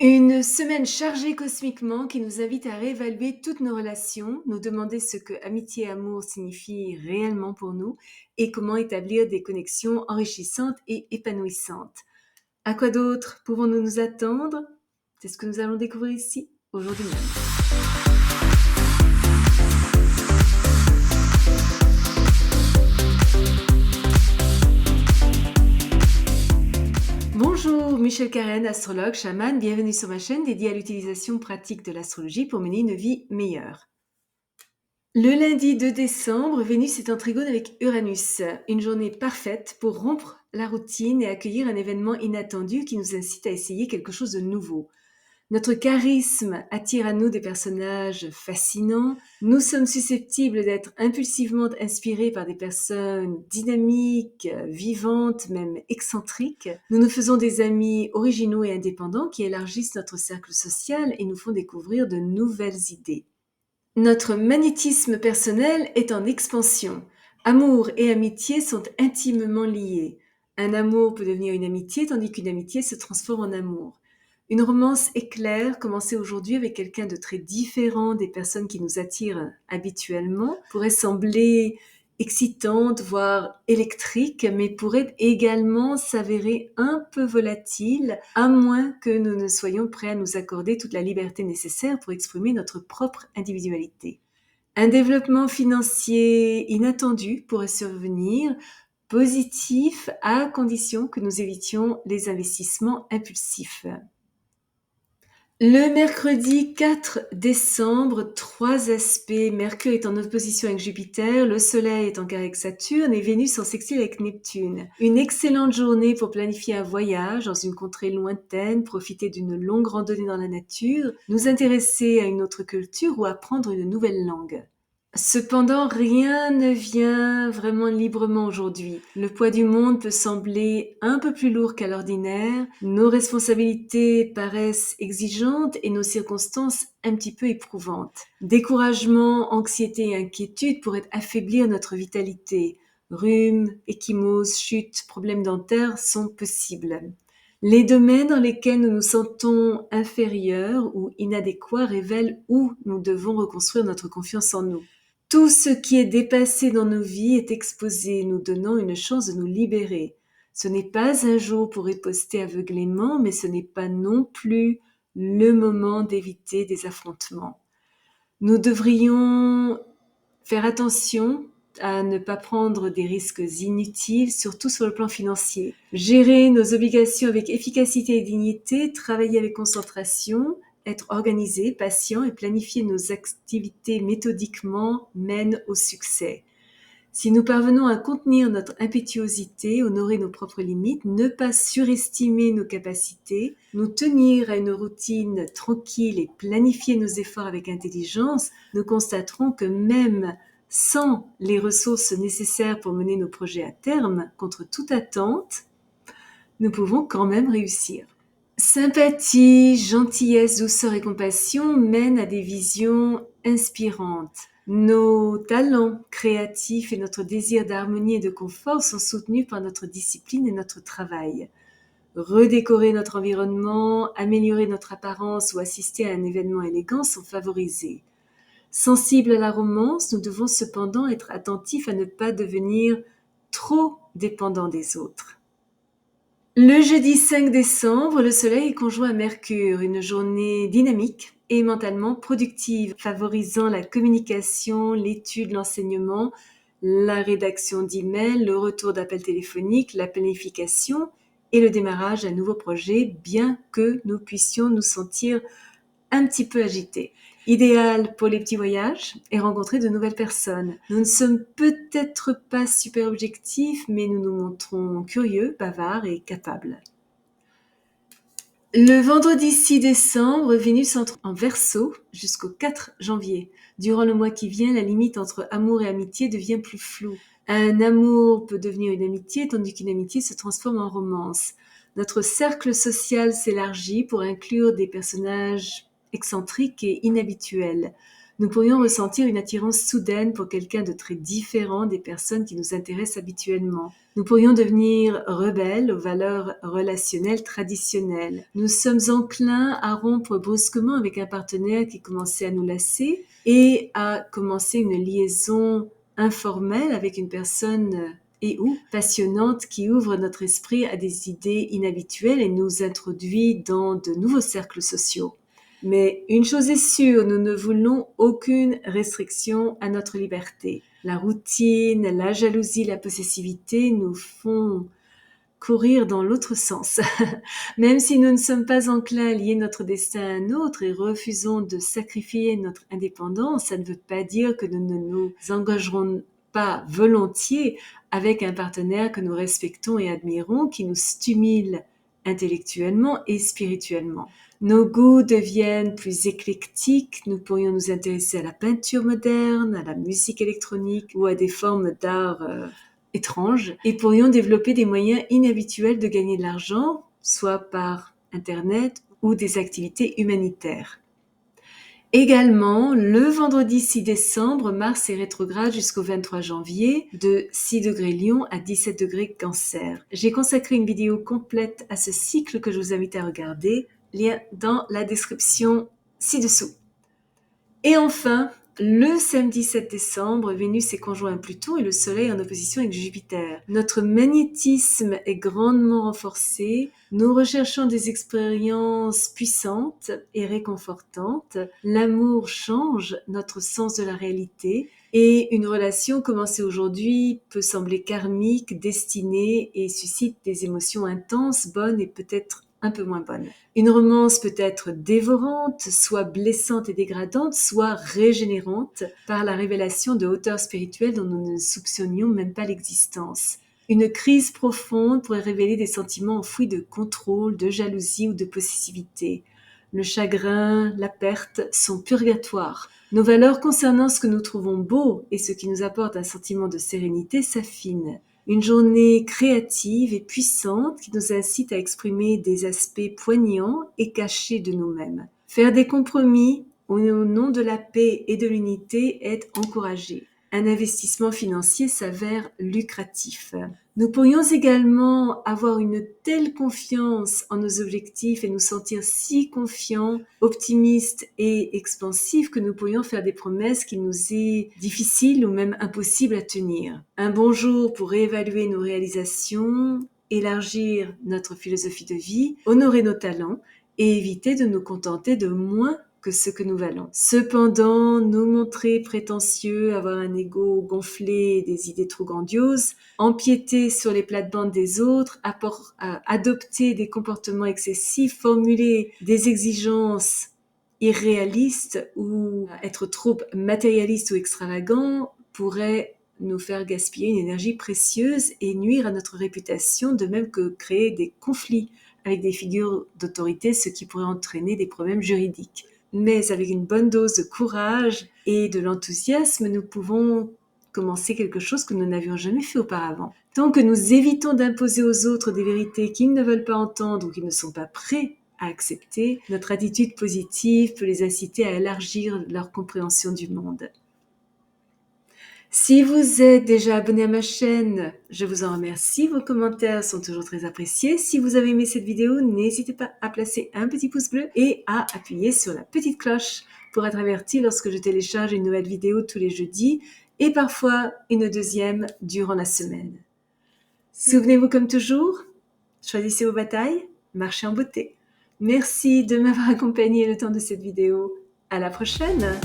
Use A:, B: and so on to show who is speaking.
A: Une semaine chargée cosmiquement qui nous invite à réévaluer toutes nos relations, nous demander ce que amitié et amour signifient réellement pour nous et comment établir des connexions enrichissantes et épanouissantes. À quoi d'autre pouvons-nous nous attendre? C'est ce que nous allons découvrir ici, aujourd'hui même. Bonjour, Michel Karen, astrologue, chaman, bienvenue sur ma chaîne dédiée à l'utilisation pratique de l'astrologie pour mener une vie meilleure. Le lundi 2 décembre, Vénus est en trigone avec Uranus, une journée parfaite pour rompre la routine et accueillir un événement inattendu qui nous incite à essayer quelque chose de nouveau. Notre charisme attire à nous des personnages fascinants. Nous sommes susceptibles d'être impulsivement inspirés par des personnes dynamiques, vivantes, même excentriques. Nous nous faisons des amis originaux et indépendants qui élargissent notre cercle social et nous font découvrir de nouvelles idées. Notre magnétisme personnel est en expansion. Amour et amitié sont intimement liés. Un amour peut devenir une amitié tandis qu'une amitié se transforme en amour. Une romance éclair, commencée aujourd'hui avec quelqu'un de très différent des personnes qui nous attirent habituellement, pourrait sembler excitante, voire électrique, mais pourrait également s'avérer un peu volatile, à moins que nous ne soyons prêts à nous accorder toute la liberté nécessaire pour exprimer notre propre individualité. Un développement financier inattendu pourrait survenir, positif à condition que nous évitions les investissements impulsifs. Le mercredi 4 décembre, 3 aspects. Mercure est en opposition avec Jupiter, le Soleil est en carré avec Saturne et Vénus en sextile avec Neptune. Une excellente journée pour planifier un voyage dans une contrée lointaine, profiter d'une longue randonnée dans la nature, nous intéresser à une autre culture ou apprendre une nouvelle langue. Cependant, rien ne vient vraiment librement aujourd'hui. Le poids du monde peut sembler un peu plus lourd qu'à l'ordinaire, nos responsabilités paraissent exigeantes et nos circonstances un petit peu éprouvantes. Découragement, anxiété et inquiétude pourraient affaiblir notre vitalité. Rhume, ecchymose, chute, problèmes dentaires sont possibles. Les domaines dans lesquels nous nous sentons inférieurs ou inadéquats révèlent où nous devons reconstruire notre confiance en nous. Tout ce qui est dépassé dans nos vies est exposé, nous donnant une chance de nous libérer. Ce n'est pas un jour pour riposter aveuglément, mais ce n'est pas non plus le moment d'éviter des affrontements. Nous devrions faire attention à ne pas prendre des risques inutiles, surtout sur le plan financier. Gérer nos obligations avec efficacité et dignité, travailler avec concentration, être organisé, patient et planifier nos activités méthodiquement mène au succès. Si nous parvenons à contenir notre impétuosité, honorer nos propres limites, ne pas surestimer nos capacités, nous tenir à une routine tranquille et planifier nos efforts avec intelligence, nous constaterons que même sans les ressources nécessaires pour mener nos projets à terme, contre toute attente, nous pouvons quand même réussir. Sympathie, gentillesse, douceur et compassion mènent à des visions inspirantes. Nos talents créatifs et notre désir d'harmonie et de confort sont soutenus par notre discipline et notre travail. Redécorer notre environnement, améliorer notre apparence ou assister à un événement élégant sont favorisés. Sensibles à la romance, nous devons cependant être attentifs à ne pas devenir trop dépendants des autres. Le jeudi 5 décembre, le Soleil est conjoint à Mercure, une journée dynamique et mentalement productive, favorisant la communication, l'étude, l'enseignement, la rédaction d'emails, le retour d'appels téléphoniques, la planification et le démarrage d'un nouveau projet, bien que nous puissions nous sentir un petit peu agités. Idéal pour les petits voyages et rencontrer de nouvelles personnes. Nous ne sommes peut-être pas super objectifs, mais nous nous montrons curieux, bavards et capables. Le vendredi 6 décembre, Vénus entre en Verseau jusqu'au 4 janvier. Durant le mois qui vient, la limite entre amour et amitié devient plus floue. Un amour peut devenir une amitié, tandis qu'une amitié se transforme en romance. Notre cercle social s'élargit pour inclure des personnages excentriques et inhabituels. Nous pourrions ressentir une attirance soudaine pour quelqu'un de très différent des personnes qui nous intéressent habituellement. Nous pourrions devenir rebelles aux valeurs relationnelles traditionnelles. Nous sommes enclins à rompre brusquement avec un partenaire qui commençait à nous lasser et à commencer une liaison informelle avec une personne et ou passionnante qui ouvre notre esprit à des idées inhabituelles et nous introduit dans de nouveaux cercles sociaux. Mais une chose est sûre, nous ne voulons aucune restriction à notre liberté. La routine, la jalousie, la possessivité nous font courir dans l'autre sens. Même si nous ne sommes pas enclins à lier notre destin à un autre et refusons de sacrifier notre indépendance, ça ne veut pas dire que nous ne nous engagerons pas volontiers avec un partenaire que nous respectons et admirons, qui nous stimule intellectuellement et spirituellement. Nos goûts deviennent plus éclectiques, nous pourrions nous intéresser à la peinture moderne, à la musique électronique ou à des formes d'art étranges et pourrions développer des moyens inhabituels de gagner de l'argent, soit par Internet ou des activités humanitaires. Également, le vendredi 6 décembre, Mars est rétrograde jusqu'au 23 janvier, de 6 degrés Lion à 17 degrés Cancer. J'ai consacré une vidéo complète à ce cycle que je vous invite à regarder, lien dans la description ci-dessous. Et enfin, le samedi 7 décembre, Vénus est conjoint à Pluton et le Soleil en opposition avec Jupiter. Notre magnétisme est grandement renforcé. Nous recherchons des expériences puissantes et réconfortantes. L'amour change notre sens de la réalité. Et une relation commencée aujourd'hui peut sembler karmique, destinée et suscite des émotions intenses, bonnes et peut-être un peu moins bonne. Une romance peut être dévorante, soit blessante et dégradante, soit régénérante par la révélation de hauteurs spirituelles dont nous ne soupçonnions même pas l'existence. Une crise profonde pourrait révéler des sentiments enfouis de contrôle, de jalousie ou de possessivité. Le chagrin, la perte sont purgatoires. Nos valeurs concernant ce que nous trouvons beau et ce qui nous apporte un sentiment de sérénité s'affinent. Une journée créative et puissante qui nous incite à exprimer des aspects poignants et cachés de nous-mêmes. Faire des compromis au nom de la paix et de l'unité est encouragé. Un investissement financier s'avère lucratif. Nous pourrions également avoir une telle confiance en nos objectifs et nous sentir si confiants, optimistes et expansifs que nous pourrions faire des promesses qu'il nous est difficile ou même impossible à tenir. Un bon jour pour réévaluer nos réalisations, élargir notre philosophie de vie, honorer nos talents et éviter de nous contenter de moins que ce que nous valons. Cependant, nous montrer prétentieux, avoir un ego gonflé, des idées trop grandioses, empiéter sur les plates-bandes des autres, adopter des comportements excessifs, formuler des exigences irréalistes ou être trop matérialiste ou extravagant pourrait nous faire gaspiller une énergie précieuse et nuire à notre réputation, de même que créer des conflits avec des figures d'autorité, ce qui pourrait entraîner des problèmes juridiques. Mais avec une bonne dose de courage et de l'enthousiasme, nous pouvons commencer quelque chose que nous n'avions jamais fait auparavant. Tant que nous évitons d'imposer aux autres des vérités qu'ils ne veulent pas entendre ou qu'ils ne sont pas prêts à accepter, notre attitude positive peut les inciter à élargir leur compréhension du monde. Si vous êtes déjà abonné à ma chaîne, je vous en remercie. Vos commentaires sont toujours très appréciés. Si vous avez aimé cette vidéo, n'hésitez pas à placer un petit pouce bleu et à appuyer sur la petite cloche pour être averti lorsque je télécharge une nouvelle vidéo tous les jeudis et parfois une deuxième durant la semaine. Souvenez-vous comme toujours, choisissez vos batailles, marchez en beauté. Merci de m'avoir accompagné le temps de cette vidéo. À la prochaine!